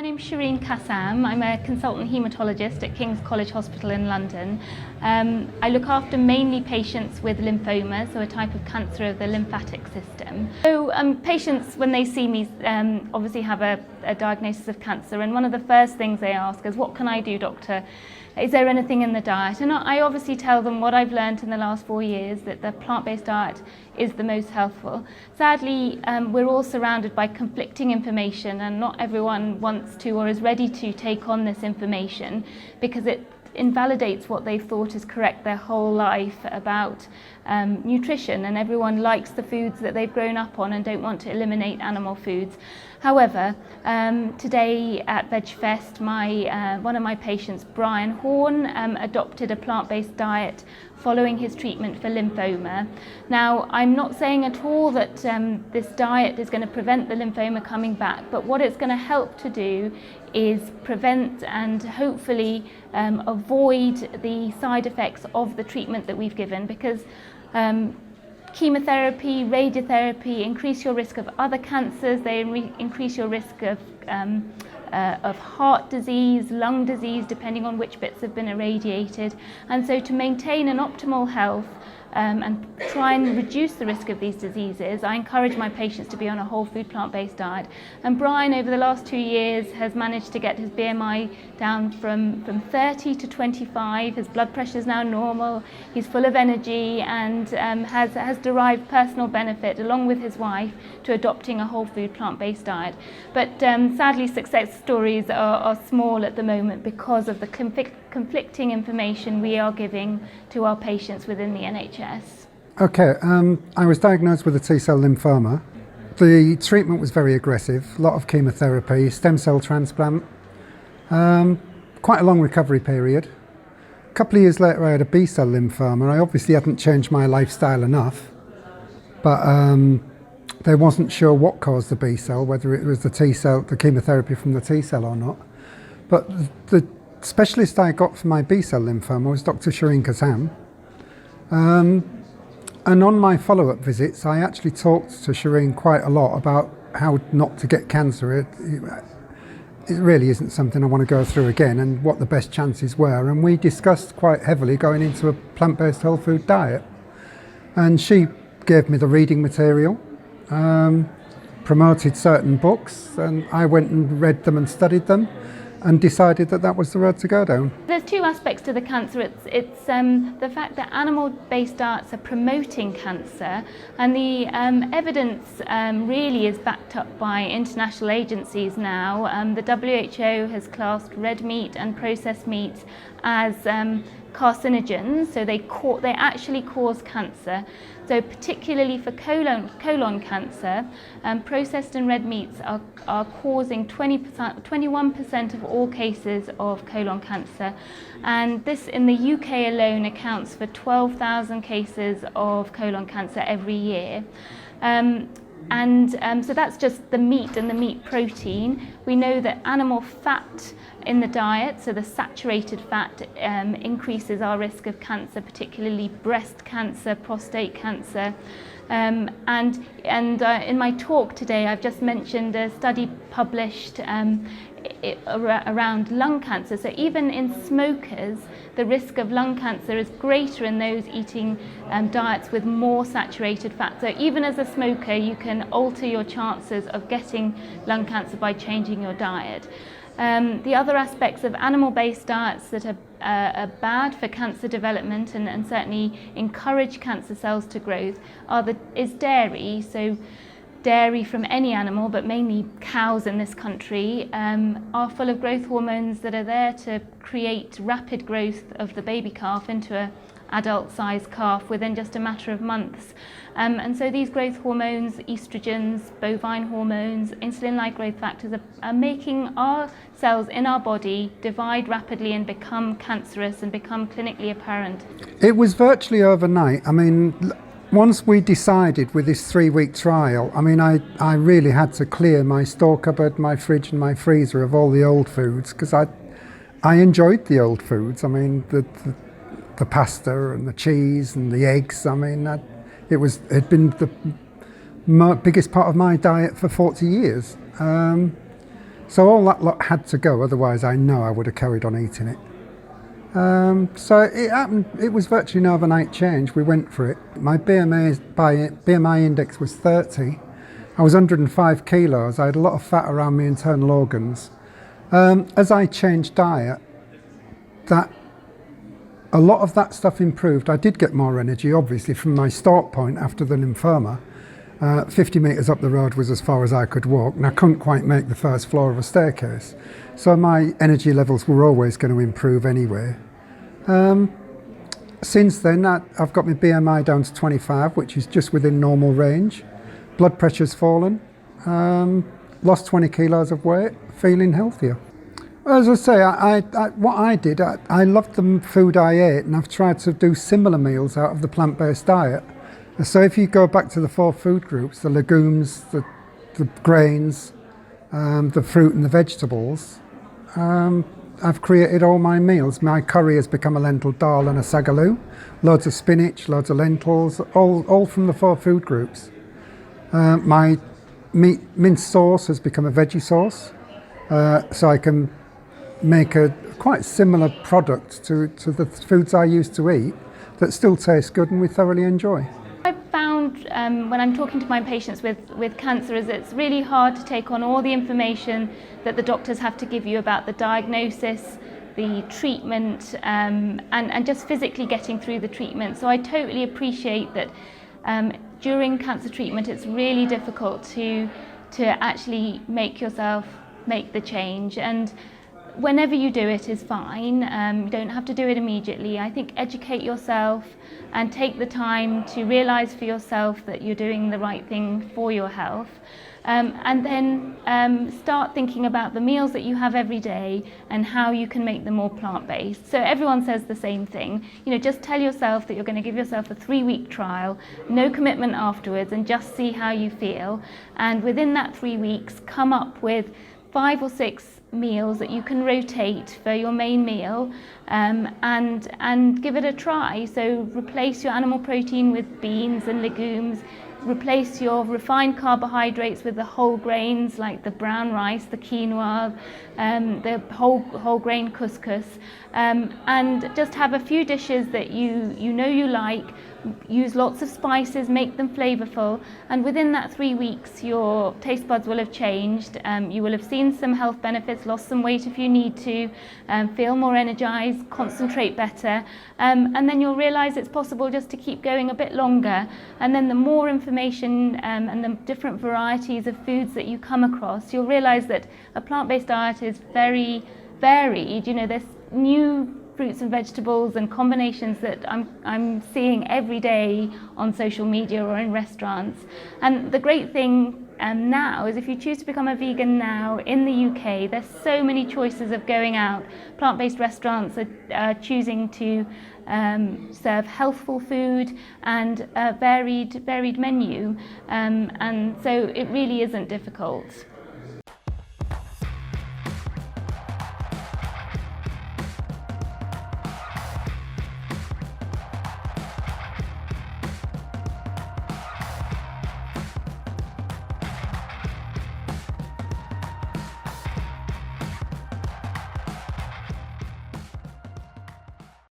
name's Shireen Kassam. I'm a consultant haematologist at King's College Hospital in London. I look after mainly patients with lymphoma, so a type of cancer of the lymphatic system. So patients, when they see me, obviously have a diagnosis of cancer, and one of the first things they ask is, what can I do, doctor? Is there anything in the diet? And I obviously tell them what I've learned in the last 4 years, that the plant-based diet is the most helpful. Sadly, we're all surrounded by conflicting information, and not everyone wants to or is ready to take on this information because it invalidates what they've thought is correct their whole life about nutrition, and everyone likes the foods that they've grown up on and don't want to eliminate animal foods. However, today at VegFest, one of my patients, Brian Horn, adopted a plant-based diet following his treatment for lymphoma. Now, I'm not saying at all that this diet is going to prevent the lymphoma coming back, but what it's going to help to do is prevent and hopefully avoid the side effects of the treatment that we've given, because chemotherapy, radiotherapy increase your risk of other cancers. They increase your risk of heart disease, lung disease, depending on which bits have been irradiated. And so to maintain an optimal health and try and reduce the risk of these diseases, I encourage my patients to be on a whole food plant-based diet. And Brian, over the last 2 years, has managed to get his BMI down from 30 to 25. His blood pressure is now normal. He's full of energy and has derived personal benefit, along with his wife, to adopting a whole food plant-based diet. But sadly, success stories are small at the moment because of the conflicting information we are giving to our patients within the NHS. Okay, I was diagnosed with a T-cell lymphoma. The treatment was very aggressive, a lot of chemotherapy, stem cell transplant, quite a long recovery period. A couple of years later I had a B-cell lymphoma. I obviously hadn't changed my lifestyle enough, but they wasn't sure what caused the B-cell, whether it was the T-cell, the chemotherapy from the T-cell or not. But the specialist I got for my B-cell lymphoma was Dr. Shireen Kassam. And on my follow-up visits, I actually talked to Shireen quite a lot about how not to get cancer. It really isn't something I want to go through again, and what the best chances were. And we discussed quite heavily going into a plant-based whole food diet. And she gave me the reading material, promoted certain books, and I went and read them and studied them, and decided that that was the road to go down. There's two aspects to the cancer. It's the fact that animal-based diets are promoting cancer, and the evidence really is backed up by international agencies now. The WHO has classed red meat and processed meats as carcinogens, so they actually cause cancer. So particularly for colon cancer, processed and red meats are causing 21% of all cases of colon cancer, and this in the UK alone accounts for 12,000 cases of colon cancer every year. So that's just the meat and the meat protein. We know that animal fat in the diet, so the saturated fat, increases our risk of cancer, particularly breast cancer, prostate cancer. And in my talk today, I've just mentioned a study published around lung cancer. So even in smokers, the risk of lung cancer is greater in those eating diets with more saturated fat. So even as a smoker, you can alter your chances of getting lung cancer by changing your diet. The other aspects of animal-based diets that are bad for cancer development and certainly encourage cancer cells to growth is dairy. So dairy from any animal, but mainly cows in this country, are full of growth hormones that are there to create rapid growth of the baby calf into an adult-sized calf within just a matter of months. And so these growth hormones, estrogens, bovine hormones, insulin-like growth factors are making our cells in our body divide rapidly and become cancerous and become clinically apparent. It was virtually overnight. I mean, once we decided with this 3-week trial, I mean, I really had to clear my store cupboard, my fridge and my freezer of all the old foods, because I enjoyed the old foods. I mean, the pasta and the cheese and the eggs. I mean, it had been the biggest part of my diet for 40 years. So all that lot had to go, otherwise I know I would have carried on eating it. So it happened, it was virtually an overnight change. We went for it. My BMI index was 30. I was 105 kilos. I had a lot of fat around my internal organs. As I changed diet, a lot of that stuff improved. I did get more energy, obviously, from my start point after the lymphoma. 50 metres up the road was as far as I could walk, and I couldn't quite make the first floor of a staircase. So my energy levels were always going to improve anyway. Since then, I've got my BMI down to 25, which is just within normal range. Blood pressure's fallen. Lost 20 kilos of weight, feeling healthier. As I say, what I did, I loved the food I ate, and I've tried to do similar meals out of the plant-based diet. So if you go back to the 4 food groups, the legumes, the grains, the fruit and the vegetables, I've created all my meals. My curry has become a lentil dal and a sagaloo, loads of spinach, loads of lentils, all from the 4 food groups. My minced sauce has become a veggie sauce, so I can make a quite similar product to the foods I used to eat that still taste good and we thoroughly enjoy. I've found when I'm talking to my patients with cancer is it's really hard to take on all the information that the doctors have to give you about the diagnosis, the treatment, and just physically getting through the treatment. So I totally appreciate that during cancer treatment it's really difficult to actually make the change, and whenever you do it is fine. You don't have to do it immediately. I think educate yourself and take the time to realise for yourself that you're doing the right thing for your health. And then start thinking about the meals that you have every day and how you can make them more plant-based. So everyone says the same thing. You know, just tell yourself that you're going to give yourself a 3-week trial, no commitment afterwards, and just see how you feel. And within that 3 weeks, come up with 5 or 6 meals that you can rotate for your main meal, and give it a try. So replace your animal protein with beans and legumes, replace your refined carbohydrates with the whole grains like the brown rice, the quinoa, the whole grain couscous, and just have a few dishes that you know you like. Use lots of spices, make them flavorful, and within that 3 weeks your taste buds will have changed. You will have seen some health benefits, lost some weight if you need to, feel more energized, concentrate better, and then you'll realize it's possible just to keep going a bit longer. And then the more information and the different varieties of foods that you come across, you'll realize that a plant-based diet is very varied. You know, there's new fruits and vegetables and combinations that I'm seeing every day on social media or in restaurants. And the great thing now is if you choose to become a vegan now in the UK, there's so many choices of going out. Plant-based restaurants are choosing to serve healthful food and a varied menu, and so it really isn't difficult.